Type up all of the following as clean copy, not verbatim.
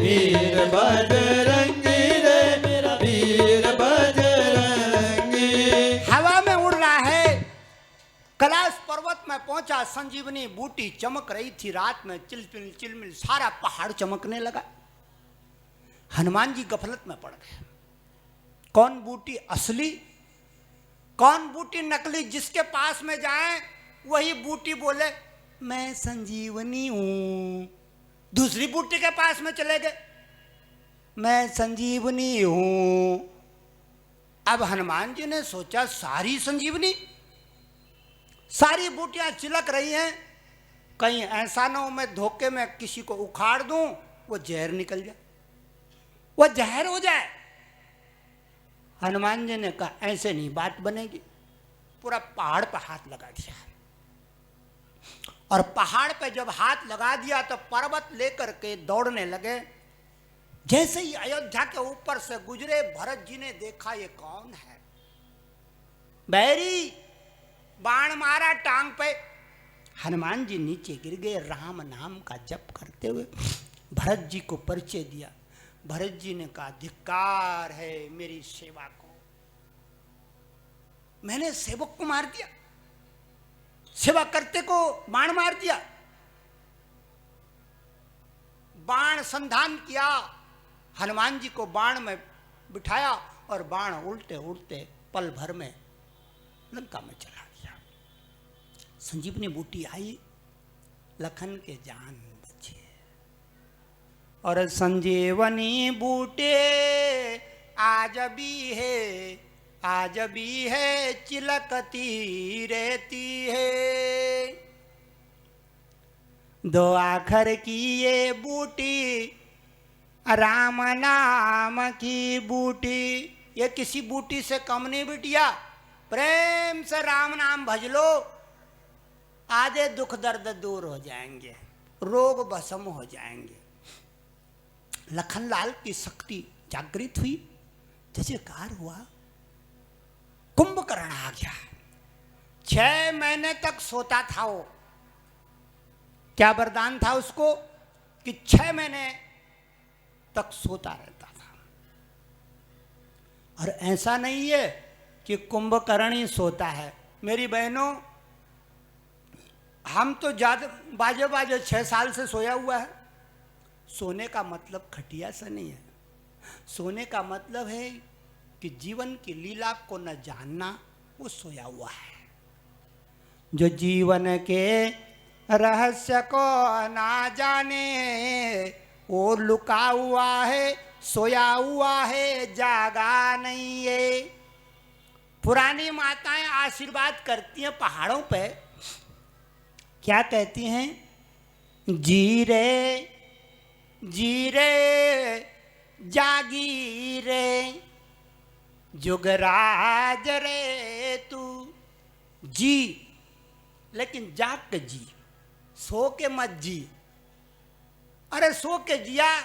वीर बजरंगी रे मेरा वीर बजरंगी। हवा में उड़ रहा है, कैलाश पर्वत में पहुंचा, संजीवनी बूटी चमक रही थी रात में, चिलमिल चिलमिल सारा पहाड़ चमकने लगा। हनुमान जी गफलत में पड़ गए। कौन बूटी असली, कौन बूटी नकली? जिसके पास में जाए वही बूटी बोले मैं संजीवनी हूं। दूसरी बूटी के पास में चले गए, मैं संजीवनी हूं। अब हनुमान जी ने सोचा सारी संजीवनी, सारी बूटियां चिलक रही हैं, कहीं ऐसा ना हो मैं धोखे में किसी को उखाड़ दूं, वो जहर निकल जाए, वो जहर हो जाए। हनुमान जी ने कहा ऐसे नहीं बात बनेगी। पूरा पहाड़ पर हाथ लगा दिया, और पहाड़ पे जब हाथ लगा दिया तो पर्वत लेकर के दौड़ने लगे। जैसे ही अयोध्या के ऊपर से गुजरे, भरत जी ने देखा ये कौन है। बैरी बाण मारा टांग पे, हनुमान जी नीचे गिर गए। राम नाम का जप करते हुए भरत जी को परिचय दिया। भरत जी ने कहा धिक्कार है मेरी सेवा को, मैंने सेवक को मार दिया, सेवा करते को बाण मार दिया। बाण संधान किया, हनुमान जी को बाण में बिठाया और बाण उल्टे उल्टे पल भर में लंका में चला गया। संजीवनी बूटी आई, लखन के जान बचे। और संजीवनी बूटे आज भी है, आज भी है चिलकती रहती है। दो आखर की ये बूटी राम नाम की बूटी, ये किसी बूटी से कम नहीं बिटिया। प्रेम से राम नाम भज लो, आधे दुख दर्द दूर हो जाएंगे, रोग भस्म हो जाएंगे। लखनलाल की शक्ति जागृत हुई, जयकार हुआ। कुंभकर्ण आ गया। 6 महीने तक सोता था वो। क्या वरदान था उसको कि 6 महीने तक सोता रहता था। और ऐसा नहीं है कि कुंभकर्ण ही सोता है। मेरी बहनों, हम तो ज्यादा बाजे बाजे 6 साल से सोया हुआ है। सोने का मतलब खटिया से नहीं है। सोने का मतलब है कि जीवन की लीला को न जानना, वो सोया हुआ है। जो जीवन के रहस्य को ना जाने, वो लुका हुआ है, सोया हुआ है, जागा नहीं है। पुरानी माताएं आशीर्वाद करती हैं पहाड़ों पे, क्या कहती हैं? जी रे जागी रे, जुगराज रे तू। जी, लेकिन जाग के जी, सो के मत जी। अरे सो के जिया,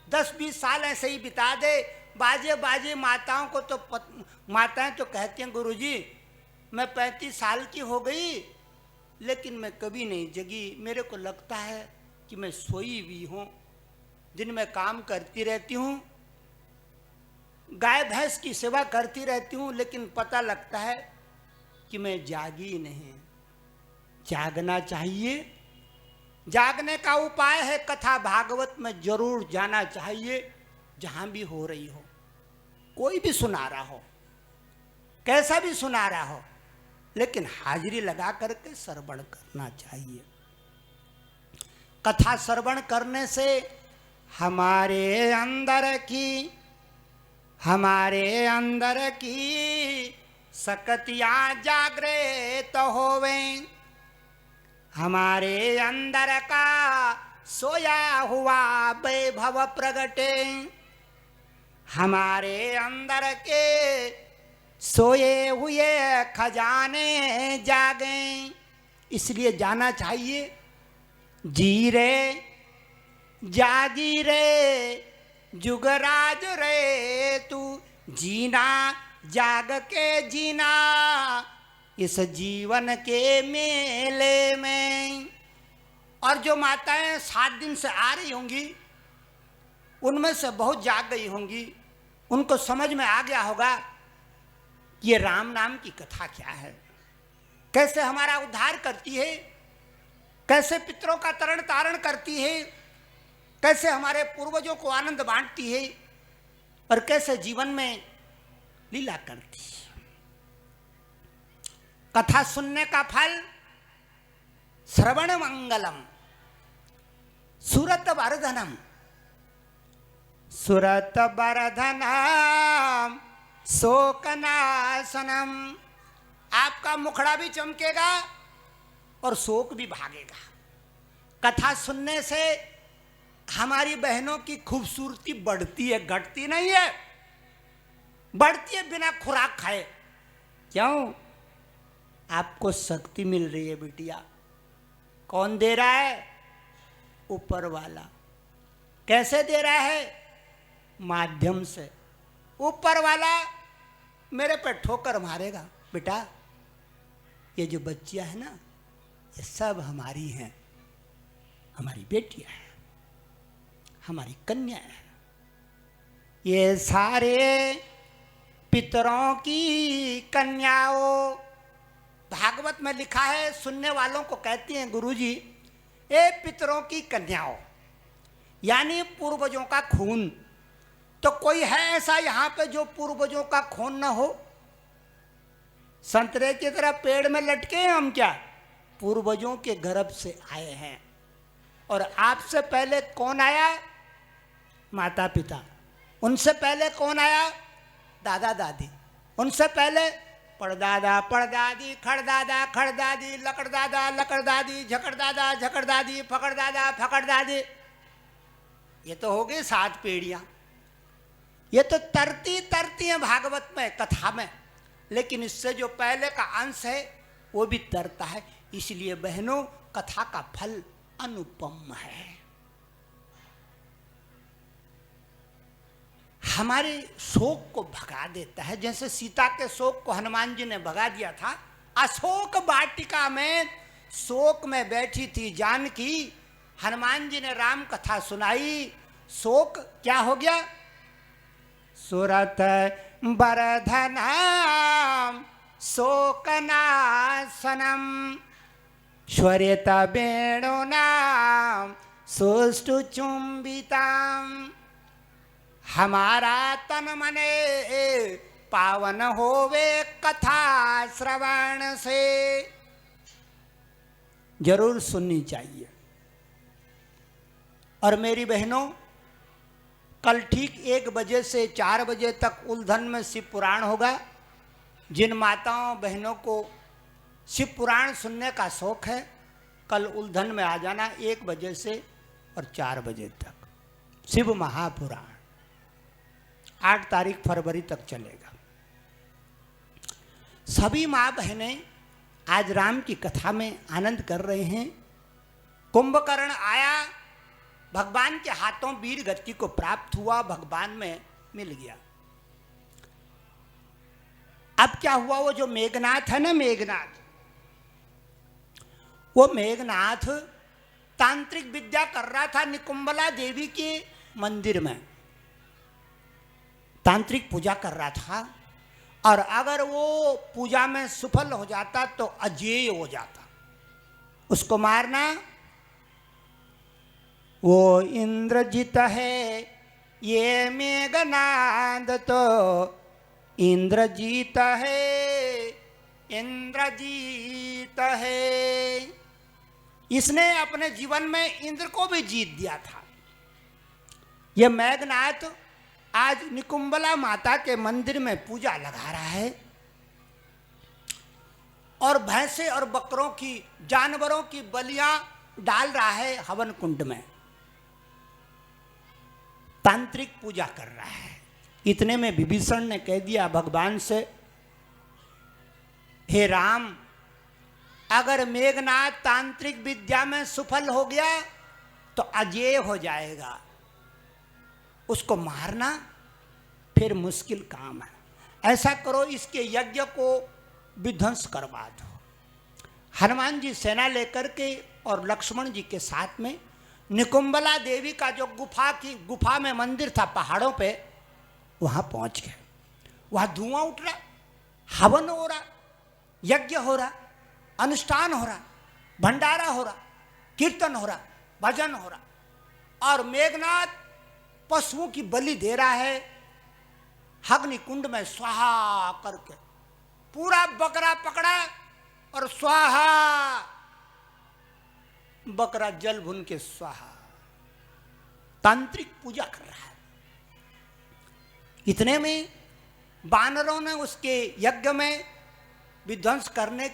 10-20 साल ऐसे ही बिता दे। बाजे बाजे माताओं को तो माताएं तो कहती हैं गुरुजी मैं 35 साल की हो गई लेकिन मैं कभी नहीं जगी। मेरे को लगता है कि मैं सोई हुई हूँ, दिन में काम करती रहती हूँ, गाय भैंस की सेवा करती रहती हूँ, लेकिन पता लगता है कि मैं जागी नहीं। जागना चाहिए। जागने का उपाय है कथा भागवत में जरूर जाना चाहिए। जहां भी हो रही हो, कोई भी सुना रहा हो, कैसा भी सुना रहा हो, लेकिन हाजिरी लगा करके श्रवण करना चाहिए। कथा श्रवण करने से हमारे अंदर की शक्तियां जागृत होवे, हमारे अंदर का सोया हुआ वैभव प्रगटे, हमारे अंदर के सोए हुए खजाने जागे। इसलिए जाना चाहिए। जी रे जागी रे, जुगराज रे तू। जीना जाग के जीना इस जीवन के मेले में। और जो माताएं 7 दिन से आ रही होंगी, उनमें से बहुत जाग गई होंगी, उनको समझ में आ गया होगा कि ये राम नाम की कथा क्या है, कैसे हमारा उद्धार करती है, कैसे पितरों का तरण तारण करती है, कैसे हमारे पूर्वजों को आनंद बांटती है और कैसे जीवन में लीला करती है। कथा सुनने का फल श्रवण मंगलम सुरत वर्धनम, सुरत वर्धनम शोकनाशनम। आपका मुखड़ा भी चमकेगा और शोक भी भागेगा। कथा सुनने से हमारी बहनों की खूबसूरती बढ़ती है, घटती नहीं है, बढ़ती है बिना खुराक खाए। क्यों? आपको शक्ति मिल रही है बिटिया। कौन दे रहा है? ऊपर वाला। कैसे दे रहा है? माध्यम से। ऊपर वाला मेरे पे ठोकर मारेगा, बेटा ये जो बच्चियां है ना, ये सब हमारी हैं, हमारी बेटियां हैं, हमारी कन्या है। ये सारे पितरों की कन्याओं, भागवत में लिखा है, सुनने वालों को कहती हैं गुरुजी, ए पितरों की कन्याओं, यानी पूर्वजों का खून। तो कोई है ऐसा यहां पे जो पूर्वजों का खून ना हो? संतरे की तरह पेड़ में लटके हैं हम क्या? पूर्वजों के गर्भ से आए हैं। और आपसे पहले कौन आया? माता पिता। उनसे पहले कौन आया? दादा दादी। उनसे पहले पड़दादा पड़दादी, खड़दादा खड़दादी, लकड़दादा लकड़दादी, झकड़दादा झकड़दादी, फकड़दादा फकड़दादी। ये तो हो गई 7 पीढ़ियां। ये तो तरती तरती है भागवत में, कथा में, लेकिन इससे जो पहले का अंश है वो भी तरता है। इसलिए बहनों, कथा का फल अनुपम है। हमारे शोक को भगा देता है। जैसे सीता के शोक को हनुमान जी ने भगा दिया था। अशोक वाटिका में शोक में बैठी थी जानकी, हनुमान जी ने राम कथा सुनाई, शोक क्या हो गया? सुरत वर्धनम शोकनाशनम श्वरित वेणुनाम सुष्टु चुंबिताम। हमारा तन मने पावन होवे कथा श्रवण से। जरूर सुननी चाहिए। और मेरी बहनों, कल ठीक 1 बजे से 4 बजे तक उल्धन में शिव पुराण होगा। जिन माताओं बहनों को शिव पुराण सुनने का शौक है, कल उल्धन में आ जाना 1 बजे से और 4 बजे तक। शिव महापुराण 8 तारीख फरवरी तक चलेगा। सभी माँ बहनें आज राम की कथा में आनंद कर रहे हैं। कुंभकर्ण आया, भगवान के हाथों वीर गति को प्राप्त हुआ, भगवान में मिल गया। अब क्या हुआ? वो जो मेघनाथ है ना, मेघनाथ, वो मेघनाथ तांत्रिक विद्या कर रहा था निकुंबला देवी के मंदिर में, तांत्रिक पूजा कर रहा था। और अगर वो पूजा में सफल हो जाता तो अजेय हो जाता, उसको मारना। वो इंद्रजीत है, ये मेघनाद तो इंद्रजीत है, इंद्रजीत है। इसने अपने जीवन में इंद्र को भी जीत दिया था। ये मेघनाथ आज निकुंबला माता के मंदिर में पूजा लगा रहा है और भैंसे और बकरों की, जानवरों की बलियां डाल रहा है हवन कुंड में, तांत्रिक पूजा कर रहा है। इतने में विभीषण ने कह दिया भगवान से, हे राम, अगर मेघनाथ तांत्रिक विद्या में सफल हो गया तो अजेय हो जाएगा, उसको मारना फिर मुश्किल काम है। ऐसा करो, इसके यज्ञ को विध्वंस करवा दो। हनुमान जी सेना लेकर के और लक्ष्मण जी के साथ में निकुंबला देवी का जो गुफा में मंदिर था पहाड़ों पे, वहां पहुंच गए। वहां धुआं उठ रहा, हवन हो रहा, यज्ञ हो रहा, अनुष्ठान हो रहा, भंडारा हो रहा, कीर्तन हो रहा, भजन हो रहा। और मेघनाथ पशुओं की बलि दे रहा है अग्नि कुंड में स्वाहा करके। पूरा बकरा पकड़ा और स्वाहा, बकरा जल भुन के स्वाहा। तांत्रिक पूजा कर रहा है। इतने में वानरों ने उसके यज्ञ में विध्वंस करने के